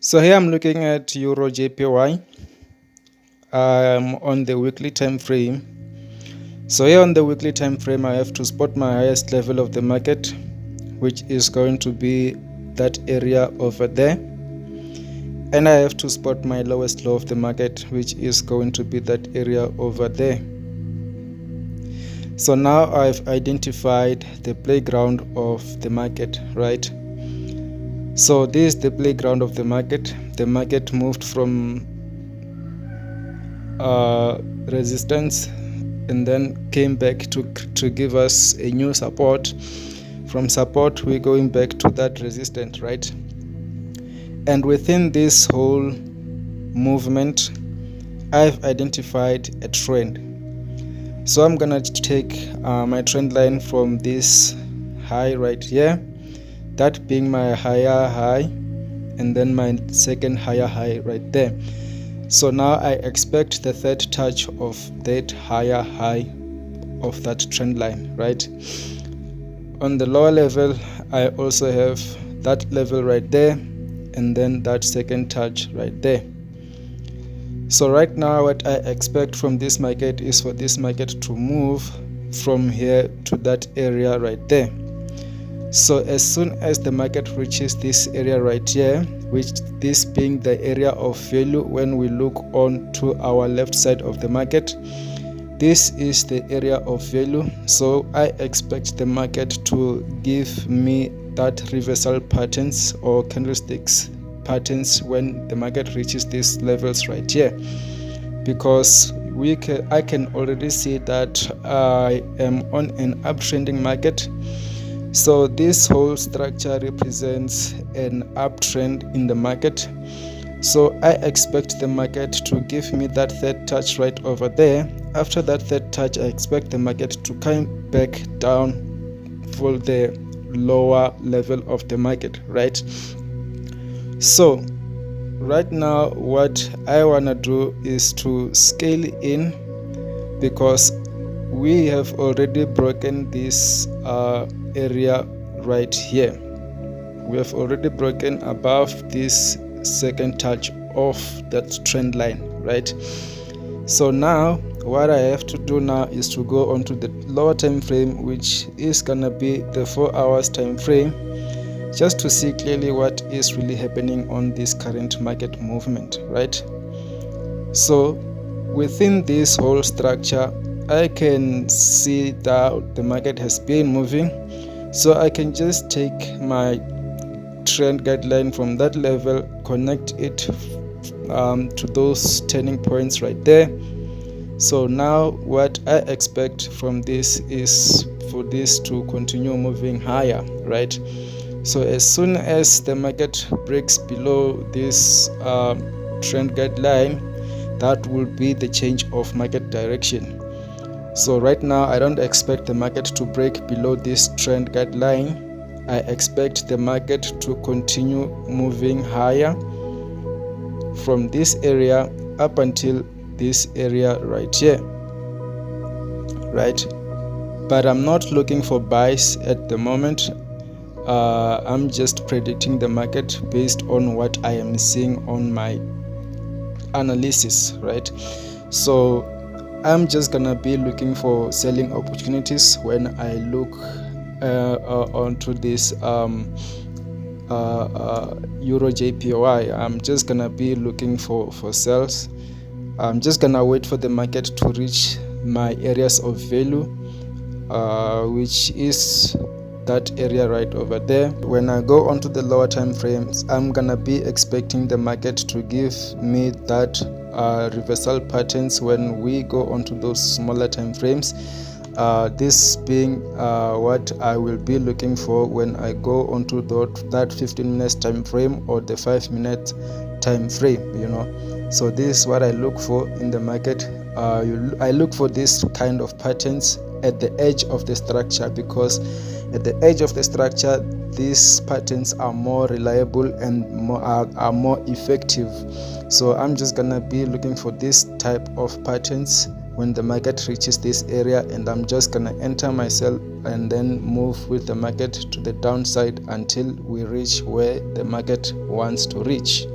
So here I'm looking at EURJPY on the weekly time frame. So here on the weekly time frame, I have to spot my highest level of the market, which is going to be that area over there, and I have to spot my lowest low of the market, which is going to be that area over there. So now I've identified the playground of the market, right? So this is the playground of the market. The market moved from resistance and then came back to give us a new support. From support, we're going back to that resistance, right? And within this whole movement, I've identified a trend. So I'm gonna take my trend line from this high right here, that being my higher high, and then my second higher high right there. So now I expect the third touch of that higher high of that trend line, right? On the lower level, I also have that level right there, and then that second touch right there. So right now what I expect from this market is for this market to move from here to that area right there. So as soon as the market reaches this area right here, which this being the area of value, when we look on to our left side of the market, this is the area of value. So I expect the market to give me that reversal patterns or candlesticks patterns when the market reaches these levels right here, because I can already see that I am on an uptrending market. So this whole structure represents an uptrend in the market. So I expect the market to give me that third touch right over there. After that third touch, I expect the market to come back down for the lower level of the market, right? So right now what I wanna do is to scale in, because we have already broken this area right here. We have already broken above this second touch of that trend line, right? So now what I have to do now is to go onto the lower time frame, which is gonna be the 4 hours time frame, just to see clearly what is really happening on this current market movement, right? So within this whole structure, I can see that the market has been moving. So I can just take my trend guideline from that level, connect it to those turning points right there. So now what I expect from this is for this to continue moving higher, right? So as soon as the market breaks below this trend guideline, that will be the change of market direction. So right now I don't expect the market to break below this trend guideline. I expect the market to continue moving higher from this area up until this area right here, right? But I'm not looking for buys at the moment. I'm just predicting the market based on what I am seeing on my analysis, right? So I'm just gonna be looking for selling opportunities when I look onto this EURJPY. I'm just gonna be looking for sales. I'm just gonna wait for the market to reach my areas of value, which is that area right over there. When I go onto the lower time frames, I'm gonna be expecting the market to give me that reversal patterns when we go onto those smaller time frames. This being what I will be looking for when I go onto that 15 minutes time frame or the 5-minute time frame, you know. So this is what I look for in the market. I look for this kind of patterns at the edge of the structure, because at the edge of the structure these patterns are more reliable and are more effective. So I'm just gonna be looking for this type of patterns when the market reaches this area, and I'm just gonna enter myself and then move with the market to the downside until we reach where the market wants to reach.